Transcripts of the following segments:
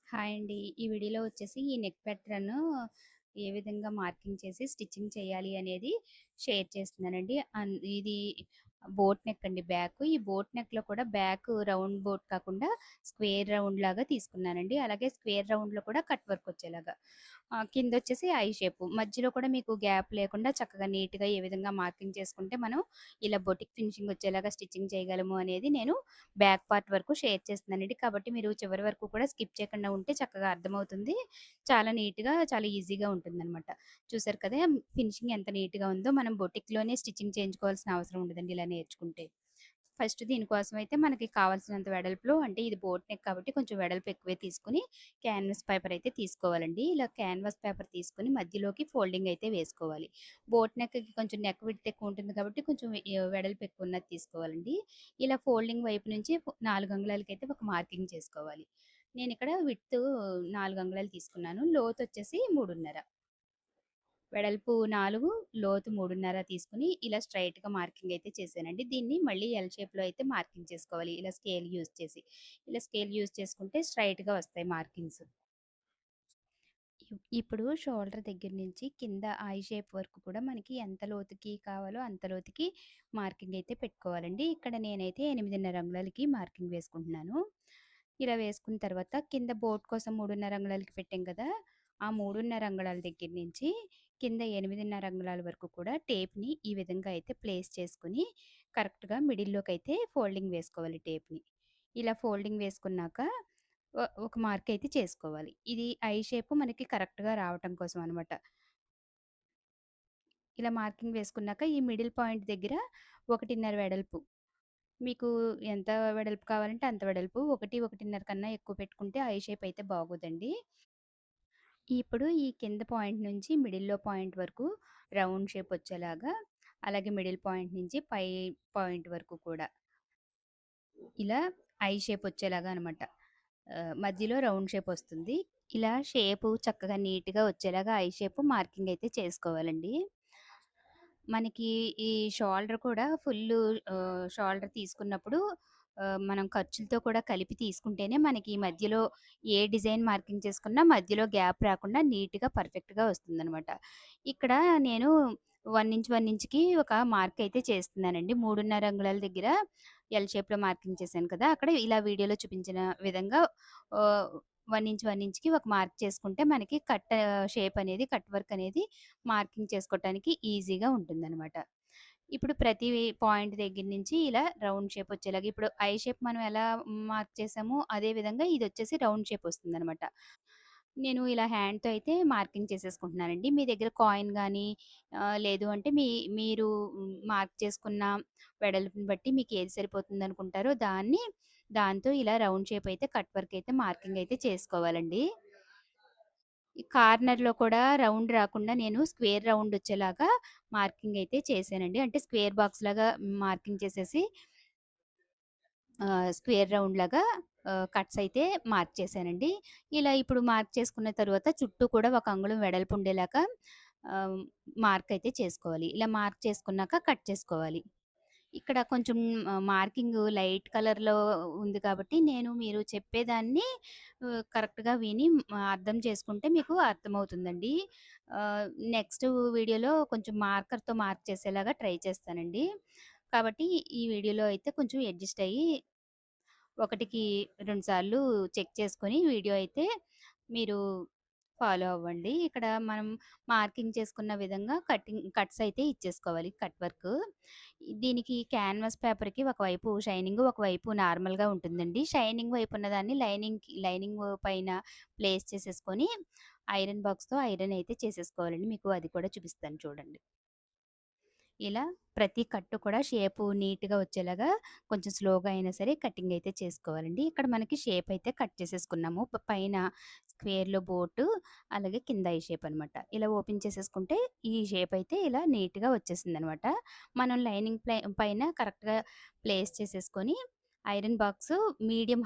Hi అండి. ఈ వీడియోలో వచ్చేసి ఈ నెక్ ప్యాటర్న్ ఏ విధంగా మార్కింగ్ చేసి స్టిచ్చింగ్ చేయాలి అనేది షేర్ చేస్తున్నానండి. ఇది బోట్ నెక్ అండి బ్యాక్. ఈ బోట్ నెక్‌లో కూడా బ్యాక్ రౌండ్ బోట్ కాకుండా స్క్వేర్ రౌండ్ లాగా తీసుకున్నానండి. అలాగే స్క్వేర్ రౌండ్‌లో కూడా కట్ వర్క్ వచ్చేలాగా. కిందొచ్చేసి ఐ షేపు. మధ్యలో కూడా మీకు గ్యాప్ లేకుండా చక్కగా నీట్‌గా ఏ విధంగా మార్కింగ్ చేసుకుంటే మనం ఇలా బొటిక్ ఫినిషింగ్ వచ్చేలాగా స్టిచ్చింగ్ చేయగలము అనేది నేను బ్యాక్ పార్ట్ వరకు షేర్ చేస్తున్నానండి. కాబట్టి మీరు చివరి వరకు కూడా స్కిప్ చేయకుండా ఉంటే చక్కగా అర్థమవుతుంది. చాలా నీట్‌గా, చాలా ఈజీగా ఉంటుందనమాట. చూసారు కదా! ఫినిషింగ్ ఎంత నీట్‌గా ఉందో మనం బొటిక్‌లోనే స్టిచ్చింగ్ చేయించుకోవాల్సిన అవసరం ఉండదండి ఇలా నేర్చుకుంటే. ఫస్ట్ దీనికోసం అయితే మనకి కావాల్సినంత వెడల్పులో అంటే ఇది బోట్ నెక్ కాబట్టి కొంచెం వెడల్పు ఎక్కువే తీసుకొని క్యాన్వాస్ పేపర్ అయితే తీసుకోవాలండి. ఇలా క్యాన్వాస్ పేపర్ తీసుకొని మధ్యలోకి ఫోల్డింగ్ అయితే వేసుకోవాలి. బోట్ నెక్‌కి కొంచెం నెక్ విడ్త్ ఎక్కువ ఉంటుంది కాబట్టి కొంచెం వెడల్పు ఎక్కువ ఉన్నది తీసుకోవాలండి. ఇలా ఫోల్డింగ్ వైపు నుంచి 4 అంగుళాలకైతే ఒక మార్కింగ్ చేసుకోవాలి. నేనిక్కడ విడ్త్ 4 అంగుళాలు తీసుకున్నాను. లోతొచ్చేసి 3:30. వెడల్పు 4, లోతు 3:30 తీసుకొని ఇలా స్ట్రెయిట్‌గా మార్కింగ్ అయితే చేశానండి. దీన్ని మళ్ళీ ఎల్ షేప్‌లో అయితే మార్కింగ్ చేసుకోవాలి. ఇలా స్కేల్ యూజ్ చేసి. ఇలా స్కేల్ యూజ్ చేసుకుంటే స్ట్రెయిట్‌గా వస్తాయి మార్కింగ్స్. ఇప్పుడు షోల్డర్ దగ్గర నుంచి కింద ఐ షేప్ వరకు కూడా మనకి ఎంత లోతుకి కావాలో అంత లోతుకి మార్కింగ్ అయితే పెట్టుకోవాలండి. ఇక్కడ నేనైతే 8:30 అంగుళాలకి మార్కింగ్ వేసుకుంటున్నాను. ఇలా వేసుకున్న తర్వాత కింద బోట్ కోసం 3:30 అంగుళాలకి పెట్టాం కదా! ఆ 3:30 అంగుళాల దగ్గర నుంచి కింద 8:30 అంగుళాల వరకు కూడా టేప్‌ని ఈ విధంగా అయితే ప్లేస్ చేసుకొని కరెక్ట్‌గా మిడిల్‌లోకైతే ఫోల్డింగ్ వేసుకోవాలి టేప్‌ని. ఇలా ఫోల్డింగ్ వేసుకున్నాక ఒక మార్క్ అయితే చేసుకోవాలి. ఇది ఐ షేప్ మనకి కరెక్ట్‌గా రావటం కోసం అనమాట. ఇలా మార్కింగ్ వేసుకున్నాక ఈ మిడిల్ పాయింట్ దగ్గర 1:30 వెడల్పు. మీకు ఎంత వెడల్పు కావాలంటే అంత వెడల్పు. 1, 1:30 కన్నా ఎక్కువ పెట్టుకుంటే ఐ షేప్ అయితే బాగోదండి. ఇప్పుడు ఈ కింద పాయింట్ నుంచి మిడిల్‌లో పాయింట్ వరకు రౌండ్ షేప్ వచ్చేలాగా, అలాగే మిడిల్ పాయింట్ నుంచి పై పాయింట్ వరకు కూడా ఇలా ఐ షేప్ వచ్చేలాగా అనమాట. మధ్యలో రౌండ్ షేప్ వస్తుంది. ఇలా షేపు చక్కగా నీట్‌గా వచ్చేలాగా ఐ షేపు మార్కింగ్ అయితే చేసుకోవాలండి. మనకి ఈ షోల్డర్ కూడా షోల్డర్ తీసుకున్నప్పుడు మనం ఖర్చులతో కూడా కలిపి తీసుకుంటేనే మనకి ఈ మధ్యలో ఏ డిజైన్ మార్కింగ్ చేసుకున్నా మధ్యలో గ్యాప్ రాకుండా నీట్‌గా, పర్ఫెక్ట్‌గా వస్తుందనమాట. ఇక్కడ నేను 1 ఇంచ్, 1 ఇంచ్‌కి ఒక మార్క్ అయితే చేస్తున్నానండి. 3:30 అంగుళాల దగ్గర ఎల్ షేప్‌లో మార్కింగ్ చేశాను కదా! అక్కడ ఇలా వీడియోలో చూపించిన విధంగా ఆహ్, 1 ఇంచ్, 1 ఇంచ్‌కి ఒక మార్క్ చేసుకుంటే మనకి షేప్ అనేది కట్ వర్క్ అనేది మార్కింగ్ చేసుకోవటానికి ఈజీగా ఉంటుందనమాట. ఇప్పుడు ప్రతి పాయింట్ దగ్గర నుంచి ఇలా రౌండ్ షేప్ వచ్చేలాగా ఇప్పుడు ఐ షేప్ మనం ఎలా మార్క్ చేసామో అదే విధంగా ఇదొచ్చేసి రౌండ్ షేప్ వస్తుందనమాట. నేను ఇలా హ్యాండ్‌తో అయితే మార్కింగ్ చేసేసుకుంటున్నానండి. మీ దగ్గర కాయిన్ గానీ లేదు అంటే మీరు మార్క్ చేసుకున్న వెడల్పుని బట్టి మీకేది సరిపోతుందనుకుంటారో దాంతో ఇలా రౌండ్ షేప్ అయితే కట్ వర్క్ అయితే మార్కింగ్ అయితే చేసుకోవాలండి. ఈ కార్నర్‌లో కూడా రౌండ్ రాకుండా నేను స్క్వేర్ రౌండ్ వచ్చేలాగా మార్కింగ్ అయితే చేశానండి. అంటే స్క్వేర్ బాక్స్ లాగా మార్కింగ్ చేసేసి స్క్వేర్ రౌండ్‌లాగా కట్స్ అయితే మార్క్ చేశానండి. ఇలా ఇప్పుడు మార్క్ చేసుకున్న తరువాత చుట్టూ కూడా ఒక అంగుళం వెడల్పు ఉండేలాగా ఆహ్, మార్క్ అయితే చేసుకోవాలి. ఇలా మార్క్ చేసుకున్నాక కట్ చేసుకోవాలి. ఇక్కడ కొంచెం మార్కింగ్ లైట్ కలర్‌లో ఉంది కాబట్టి మీరు చెప్పేదాన్ని కరెక్ట్‌గా విని అర్థం చేసుకుంటే మీకు అర్థమవుతుందండి. ఆహ్, నెక్స్ట్ వీడియోలో కొంచెం మార్కర్‌తో మార్క్ చేసేలాగా ట్రై చేస్తానండి. కాబట్టి ఈ వీడియోలో అయితే కొంచెం అడ్జస్ట్ అయ్యి ఒకటికి 2 సార్లు చెక్ చేసుకొని వీడియో అయితే మీరు ఫాలో అవ్వండి. ఇక్కడ మనం మార్కింగ్ చేసుకున్న విధంగా కట్స్ అయితే ఇచ్చేసుకోవాలి కట్ వర్క్. దీనికి క్యాన్వాస్ పేపర్‌కి ఒకవైపు షైనింగ్, ఒకవైపు నార్మల్‌గా ఉంటుందండి. షైనింగ్ వైపు ఉన్నదాన్ని లైనింగ్ పైన ప్లేస్ చేసేసుకొని ఐరన్ బాక్స్‌తో ఐరన్ అయితే చేసేసుకోవాలండి. మీకు అది కూడా చూపిస్తాను చూడండి. ఇలా ప్రతి కట్టు కూడా షేపు నీట్‌గా వచ్చేలాగా కొంచెం స్లోగా అయినా సరే కటింగ్ అయితే చేసుకోవాలండి. ఇక్కడ మనకి షేప్ అయితే కట్ చేసేసుకున్నాము. పైన స్క్వేర్‌లో బోటు, అలాగే కింద ఐ షేప్ అనమాట. ఇలా ఓపెన్ చేసేసుకుంటే ఈ షేప్ అయితే ఇలా నీట్‌గా వచ్చేసిందనమాట. మనం లైనింగ్ పైన కరెక్ట్‌గా ప్లేస్ చేసేసుకొని ఐరన్ బాక్సు మీడియం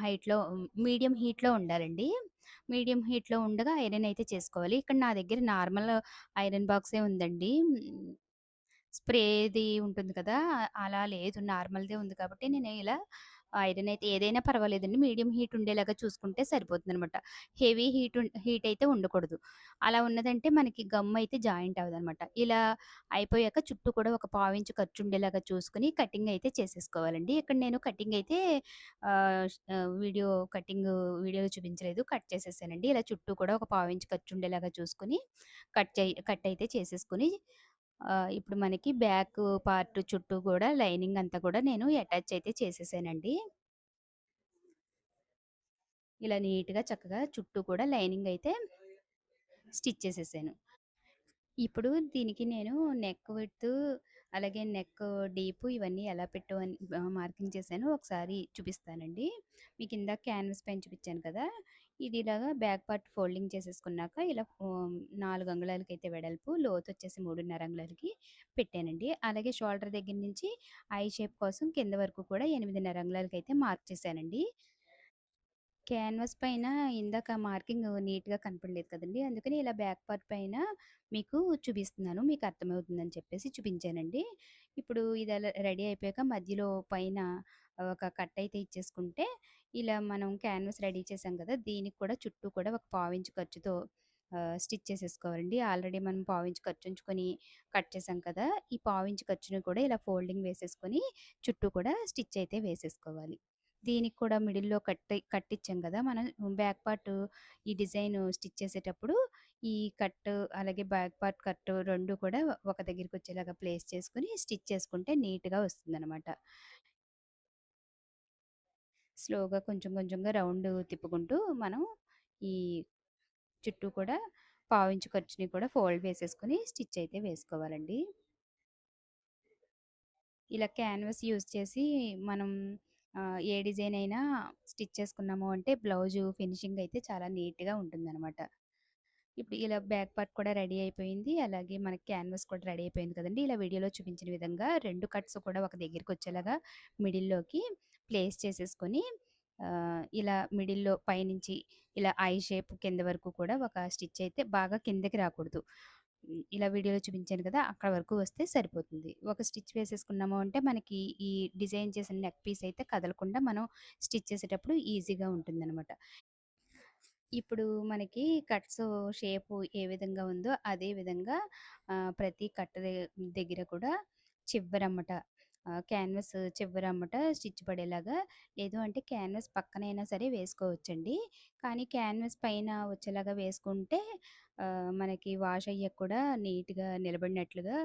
హీట్‌లో ఉండాలండి. మీడియం హీట్‌లో ఉండగా ఐరన్ అయితే చేసుకోవాలి. ఇక్కడ నా దగ్గర నార్మల్ ఐరన్ బాక్సే ఉందండి. స్ప్రేది ఉంటుంది కదా! అలా లేదు. నార్మల్‌దే ఉంది కాబట్టి నేను ఇలా ఐరన్ అయితే ఏదైనా పర్వాలేదండి. మీడియం హీట్ ఉండేలాగా చూసుకుంటే సరిపోతుందనమాట. హెవీ హీట్ అయితే ఉండకూడదు. అలా ఉన్నదంటే మనకి గమ్ అయితే జాయింట్ అవ్వదనమాట. ఇలా అయిపోయాక చుట్టూ కూడా ఒక పావించి ఖర్చుండేలాగా చూసుకొని కటింగ్ అయితే చేసేసుకోవాలండి. ఇక్కడ నేను కటింగ్ అయితే వీడియో వీడియోలో చూపించలేదు. కట్ చేసేసానండి. ఇలా చుట్టూ కూడా ఒక పావించి ఖర్చుండేలాగా చూసుకొని కట్ అయితే చేసేసుకొని ఇప్పుడు మనకి బ్యాక్ పార్ట్ చుట్టూ గూడా లైనింగ్ అంతా కూడా నేను అటాచ్ అయితే చేసేసానండి. ఇలా నీట్‌గా చక్కగా చుట్టూ కూడా లైనింగ్ అయితే స్టిచ్ చేసేసాను. ఇప్పుడు దీనికి నేను నెక్ విడ్త్, అలాగే నెక్ డీప్ ఇవన్నీ ఎలా మార్కింగ్ చేశానో ఒకసారి చూపిస్తానండి. మీకు ఇందాక క్యాన్వాస్ పైన చూపించాను కదా! ఇది ఇలాగా బ్యాక్ పార్ట్ ఫోల్డింగ్ చేసేసుకున్నాక ఇలా 4 అంగుళాలకైతే వెడల్పు, లోతొచ్చేసి 3.5 అంగుళాలకి పెట్టానండి. అలాగే షోల్డర్ దగ్గర నుంచి ఐ షేప్ కోసం కింద వరకు కూడా 8.5 అంగుళాలకైతే మార్క్ చేశానండి. క్యాన్వాస్ పైన ఇందాక మార్కింగ్ నీట్‌గా కనపడలేదు కదండీ! అందుకని ఇలా బ్యాక్ పార్ట్ పైన మీకు చూపిస్తున్నాను. మీకు అర్థమవుతుందని చెప్పేసి చూపించానండి. ఇప్పుడు ఇది అలా రెడీ అయిపోయాక మధ్యలో పైన ఒక కట్ అయితే ఇచ్చేసుకుంటే, ఇలా మనం క్యాన్వాస్ రెడీ చేసాం కదా! దీనికి కూడా చుట్టూ కూడా ఒక పావించి ఖర్చుతో స్టిచ్ చేసేసుకోవాలండి. ఆల్రెడీ మనం పావించి ఖర్చుంచుకొని కట్ చేసాం కదా! ఈ పావించి ఖర్చుని కూడా ఇలా ఫోల్డింగ్ వేసేసుకొని చుట్టూ కూడా స్టిచ్ అయితే వేసేసుకోవాలి. దీనికి కూడా మిడిల్‌లో కట్టిచ్చాం గదా! మనం బ్యాక్ పార్ట్ ఈ డిజైన్ స్టిచ్ చేసేటప్పుడు ఈ కట్ అలాగే బ్యాక్ పార్ట్ కట్ 2 కూడా ఒక దగ్గరికొచ్చేలాగా ప్లేస్ చేసుకొని స్టిచ్ చేసుకుంటే నీట్‌గా వస్తుందనమాట. స్లోగా కొంచెం కొంచెంగా రౌండ్ తిప్పుకుంటూ మనం ఈ చుట్టూ కూడా పావించి ఖర్చుని కూడా ఫోల్డ్ వేసేసుకొని స్టిచ్ అయితే వేసుకోవాలండి. ఇలా క్యాన్వాస్ యూజ్ చేసి మనం ఏ డిజైన్ అయినా స్టిచ్ చేసుకున్నాము అంటే బ్లౌజు ఫినిషింగ్ అయితే చాలా నీట్‌గా ఉంటుందనమాట. ఇప్పుడు ఇలా బ్యాక్ పార్ట్ కూడా రెడీ అయిపోయింది. అలాగే మనకి క్యాన్వాస్ కూడా రెడీ అయిపోయింది కదండీ! ఇలా వీడియోలో చూపించిన విధంగా 2 కట్స్ కూడా ఒక దగ్గరికొచ్చేలాగా మిడిల్‌లోకి ప్లేస్ చేసేసుకొని ఇలా మిడిల్‌లో పైనుంచి ఇలా ఐ షేప్ కింద వరకు కూడా ఒక స్టిచ్ అయితే బాగా కిందకి రాకూడదు. ఇలా వీడియోలో చూపించాను కదా! అక్కడ వరకు వస్తే సరిపోతుంది. ఒక స్టిచ్ వేసేసుకున్నాము అంటే మనకి ఈ డిజైన్ చేసిన నెక్ పీస్ అయితే కదలకుండా మనం స్టిచ్ చేసేటప్పుడు ఈజీగా ఉంటుందనమాట. ఇప్పుడు మనకి కట్స్ షేపు ఏ విధంగా ఉందో అదే విధంగా ప్రతి కట్ దగ్గర కూడా చివరమ్మట క్యాన్వాస్ చివరమ్మట స్టిచ్ పడేలాగా లేదు అంటే క్యాన్వాస్ పక్కనైనా సరే వేసుకోవచ్చండి. కానీ క్యాన్వాస్ పైన వచ్చేలాగా వేసుకుంటే మనకి వాష్ అయ్యాక కూడా నీట్‌గా నిలబడినట్లుగా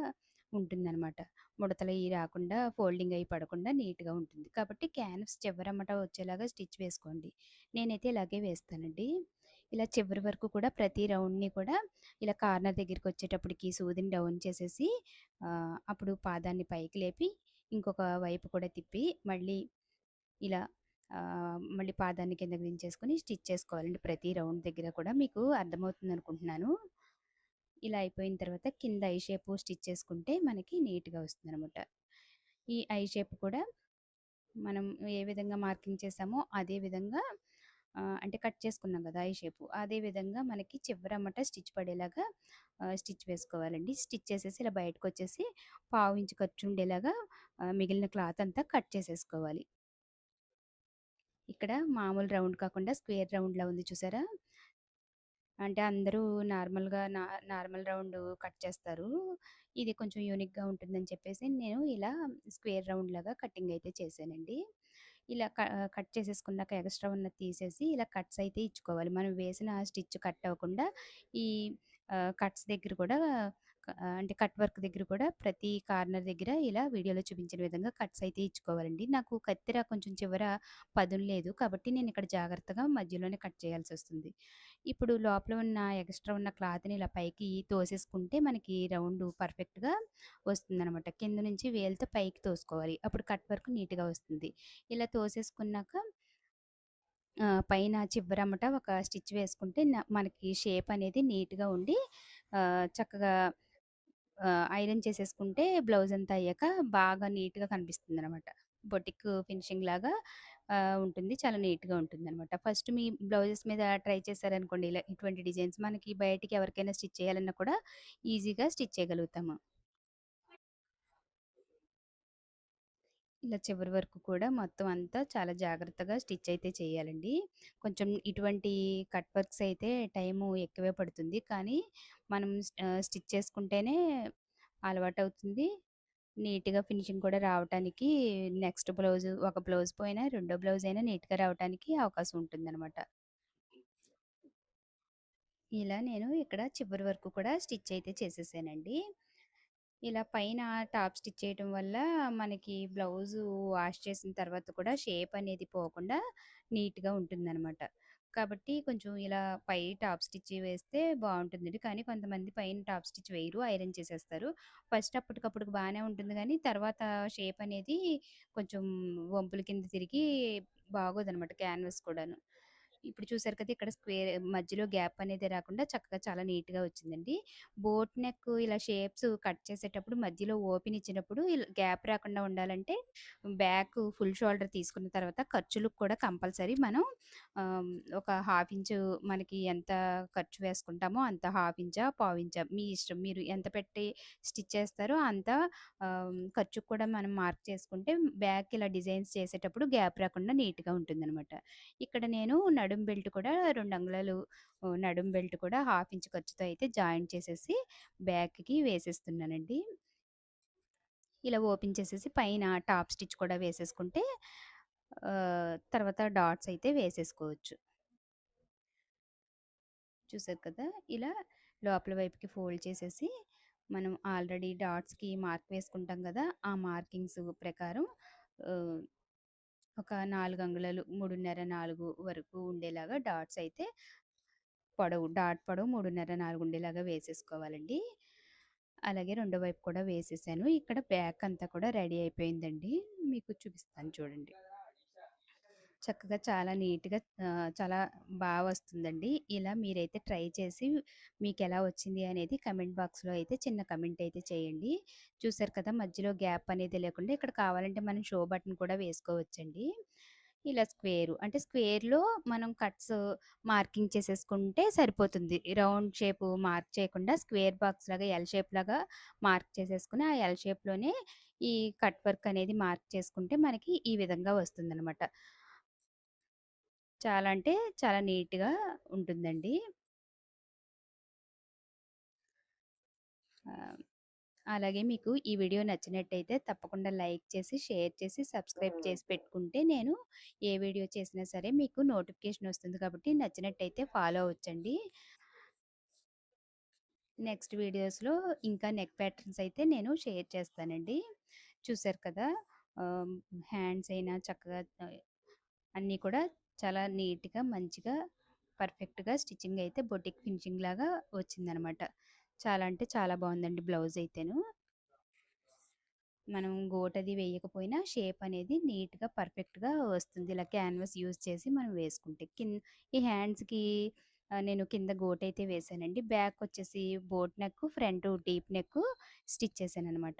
ఉంటుందనమాట. ముడతలయి రాకుండా ఫోల్డింగ్ అయి పడకుండా నీట్‌గా ఉంటుంది. కాబట్టి క్యాన్వాస్ చివరమ్మట వచ్చేలాగా స్టిచ్ వేసుకోండి. నేనైతే ఇలాగే వేస్తానండి. ఇలా చివరి వరకు కూడా ప్రతి రౌండ్‌ని కూడా ఇలా కార్నర్ దగ్గరికొచ్చేటప్పటికి సూదిని డౌన్ చేసేసి అప్పుడు పాదాన్ని పైకి లేపి ఇంకొక వైపు కూడా తిప్పి మళ్ళీ ఇలా మళ్ళీ పాదాన్ని కిందకి దించేసుకొని స్టిచ్ చేసుకోవాలండి. ప్రతి రౌండ్ దగ్గర కూడా మీకు అర్థమవుతుందనుకుంటున్నాను. ఇలా అయిపోయిన తర్వాత కింద ఐ షేపు స్టిచ్ చేసుకుంటే మనకి నీట్‌గా వస్తుందనమాట. ఈ ఐ షేప్ కూడా మనం ఏ విధంగా మార్కింగ్ చేసామో అదే విధంగా అంటే కట్ చేసుకున్నాం కదా! I shape. అదే విధంగా మనకి చివరమ్మట స్టిచ్ పడేలాగా స్టిచ్ వేసుకోవాలండి. స్టిచ్ చేసేసి ఇలా బయటకొచ్చేసి పావించి ఖర్చుండేలాగా మిగిలిన క్లాత్ అంతా కట్ చేసేసుకోవాలి. ఇక్కడ మామూలు రౌండ్ కాకుండా స్క్వేర్ రౌండ్‌లా ఉంది చూసారా? అంటే అందరూ నార్మల్‌గా నార్మల్ రౌండ్ కట్ చేస్తారు. ఇది కొంచెం యూనిక్‌గా ఉంటుందని చెప్పేసి నేను ఇలా స్క్వేర్ రౌండ్‌లాగా కటింగ్ అయితే చేశానండి. ఇలా కట్ చేసేసుకున్నాక ఎక్స్‌ట్రా ఉన్నది తీసేసి ఇలా కట్స్ అయితే ఇచ్చుకోవాలి. మనం వేసిన స్టిచ్ కట్ అవ్వకుండా ఈ కట్స్ దగ్గర కూడా అంటే కట్ వర్క్ దగ్గర కూడా ప్రతి కార్నర్ దగ్గర ఇలా వీడియోలో చూపించిన విధంగా కట్స్ అయితే ఇచ్చుకోవాలండి. నాకు కత్తెర కొంచెం చివర పదును లేదు. కాబట్టి నేను ఇక్కడ జాగ్రత్తగా మధ్యలోనే కట్ చేయాల్సొస్తుంది. ఇప్పుడు లోపల ఉన్న ఎక్స్‌ట్రా ఉన్న క్లాత్‌ని ఇలా పైకి తోసేసుకుంటే మనకి రౌండు పర్ఫెక్ట్‌గా వస్తుందనమాట. కింద నుంచి వేలుతో పైకి తోసుకోవాలి. అప్పుడు కట్ వర్క్ నీట్‌గా వస్తుంది. ఇలా తోసేసుకున్నాక పైన చివరమ్మట ఒక స్టిచ్ వేసుకుంటే మనకి షేప్ అనేది నీట్‌గా ఉండి చక్కగా ఐరన్ చేసేసుకుంటే బ్లౌజ్ అంతా అయ్యాక బాగా నీట్‌గా కనిపిస్తుందనమాట. బొటిక్ ఫినిషింగ్ లాగా ఉంటుంది. చాలా నీట్‌గా ఉంటుందనమాట. ఫస్ట్ మీ బ్లౌజెస్ మీద ట్రై చేశారనుకోండి ఇలా ఇటువంటి డిజైన్స్ మనకి బయటికి ఎవరికైనా స్టిచ్ చేయాలన్నా కూడా ఈజీగా స్టిచ్ చేయగలుగుతాము. ఇలా చివరి వరకు కూడా మొత్తం అంతా చాలా జాగ్రత్తగా స్టిచ్ అయితే చేయాలండి. కొంచెం ఇటువంటి కట్ వర్క్స్ అయితే టైము ఎక్కువే పడుతుంది. కానీ మనం స్టిచ్ చేసుకుంటేనే అలవాటవుతుంది. నీట్‌గా ఫినిషింగ్ కూడా రావటానికి నెక్స్ట్ బ్లౌజు ఒక బ్లౌజ్ పోయినా రెండో బ్లౌజ్ అయినా నీట్‌గా రావటానికి అవకాశం ఉంటుందనమాట. ఇలా నేను ఇక్కడ చివరి వరకు కూడా స్టిచ్ అయితే చేసేసానండి. ఇలా పైన టాప్ స్టిచ్ చేయటం వల్ల మనకి బ్లౌజు వాష్ చేసిన తర్వాత కూడా షేప్ అనేది పోకుండా నీట్‌గా ఉంటుందనమాట. కాబట్టి కొంచెం ఇలా పై టాప్ స్టిచ్ వేస్తే బావుంటుందండి. కానీ కొంతమంది పైన టాప్ స్టిచ్ వేయరు. ఐరన్ చేసేస్తారు. ఫస్ట్ అప్పటికప్పటికి బానే ఉంటుంది గానీ, తర్వాత షేప్ అనేది కొంచెం వంపుల కింద తిరిగి బాగోదనమాట క్యాన్వాస్ కూడాను. ఇప్పుడు చూసారు కదా! ఇక్కడ స్క్వేర్ మధ్యలో గ్యాప్ అనేది రాకుండా చక్కగా చాలా నీట్‌గా వచ్చిందండి. బోట్ నెక్ ఇలా షేప్స్ కట్ చేసేటప్పుడు మధ్యలో ఓపెన్ ఇచ్చినప్పుడు గ్యాప్ రాకుండా ఉండాలంటే బ్యాక్ ఫుల్ షోల్డర్ తీసుకున్న తర్వాత ఖర్చులకు కూడా కంపల్సరీ మనం ఆహ్, ఒక హాఫ్ ఇంచు మనకి ఎంత ఖర్చు వేసుకుంటామో అంత హాఫ్ ఇంచా, పావించా మీ ఇష్టం. మీరు ఎంత పెట్టి స్టిచ్ చేస్తారో అంత ఖర్చుకు కూడా మనం మార్క్ చేసుకుంటే బ్యాక్ ఇలా డిజైన్స్ చేసేటప్పుడు గ్యాప్ రాకుండా నీట్‌గా ఉంటుందనమాట. ఇక్కడ నేను నడుం బెల్ట్ కూడా 2 అంగుళాలు నడుం బెల్ట్ కూడా హాఫ్ ఇంచ్ ఖర్చుతో అయితే జాయింట్ చేసేసి బ్యాక్‌కి వేసేస్తున్నానండి. ఇలా ఓపెన్ చేసేసి పైన టాప్ స్టిచ్ కూడా వేసేసుకుంటే తర్వాత డాట్స్ అయితే వేసేసుకోవచ్చు. చూసారు కదా! ఇలా లోపల వైపుకి ఫోల్డ్ చేసేసి మనం ఆల్రెడీ డాట్స్‌కి మార్క్ వేసుకుంటాం గదా! ఆ మార్కింగ్స్ ప్రకారం ఆహ్, ఒక 4 అంగుళాలు 3:30, 4 వరకు ఉండేలాగా డాట్స్ అయితే పొడవు 3:30, 4 ఉండేలాగా వేసేసుకోవాలండి. అలాగే రెండో వైపు కూడా వేసేసాను. ఇక్కడ బ్యాక్ అంతా కూడా రెడీ అయిపోయిందండి. మీకు చూపిస్తాను చూడండి. చక్కగా చాలా నీట్‌గా చాలా వస్తుందండి. ఇలా మీరైతే ట్రై చేసి మీకెలా వచ్చింది అనేది కామెంట్ బాక్స్‌లో అయితే చిన్న కామెంట్ అయితే చేయండి. చూసారు కదా! మధ్యలో గ్యాప్ అనేది లేకుండా ఇక్కడ కావాలంటే మనం షో బటన్ కూడా వేసుకోవచ్చండి. ఇలా అంటే స్క్వేర్‌లో మనం కట్స్ మార్కింగ్ చేసేసుకుంటే సరిపోతుంది. రౌండ్ షేప్ మార్క్ చేయకుండా స్క్వేర్ బాక్స్ లాగా ఎల్ షేప్ లాగా మార్క్ చేసేసుకొని, ఆ ఎల్ షేప్‌లోనే ఈ కట్ వర్క్ అనేది మార్క్ చేసుకుంటే మనకి ఈ విధంగా వస్తుందనమాట. చాలా అంటే చాలా నీట్‌గా ఉంటుందండి. ఆహ్, అలాగే మీకు ఈ వీడియో నచ్చినట్టయితే తప్పకుండా లైక్ చేసి, షేర్ చేసి, సబ్స్క్రైబ్ చేసి పెట్టుకుంటే నేను ఏ వీడియో చేసినా సరే మీకు నోటిఫికేషన్ వస్తుంది కాబట్టి నచ్చినట్టయితే ఫాలో అవ్వచ్చండి. నెక్స్ట్ వీడియోస్‌లో ఇంకా నెక్ ప్యాటర్న్స్ అయితే నేను షేర్ చేస్తానండి. చూసారు కదా! ఆహ్, హ్యాండ్స్ అయినా చక్కగా అన్నీ కూడా చాలా నీట్‌గా, మంచిగా, పర్ఫెక్ట్‌గా స్టిచ్చింగ్ అయితే బొటిక్ ఫినిషింగ్ లాగా వచ్చిందనమాట. చాలా అంటే చాలా బావుందండి బ్లౌజ్ అయితేను. మనం గోటది వేయకపోయినా షేప్ అనేది నీట్‌గా, పర్ఫెక్ట్‌గా వస్తుంది. ఇలా క్యాన్వాస్ యూజ్ చేసి మనం వేసుకుంటే. ఈ హ్యాండ్స్‌కి నేను కింద గోటైతే వేశానండి. బ్యాకొచ్చేసి boat neck, front deep neck stitch చేశాననమాట.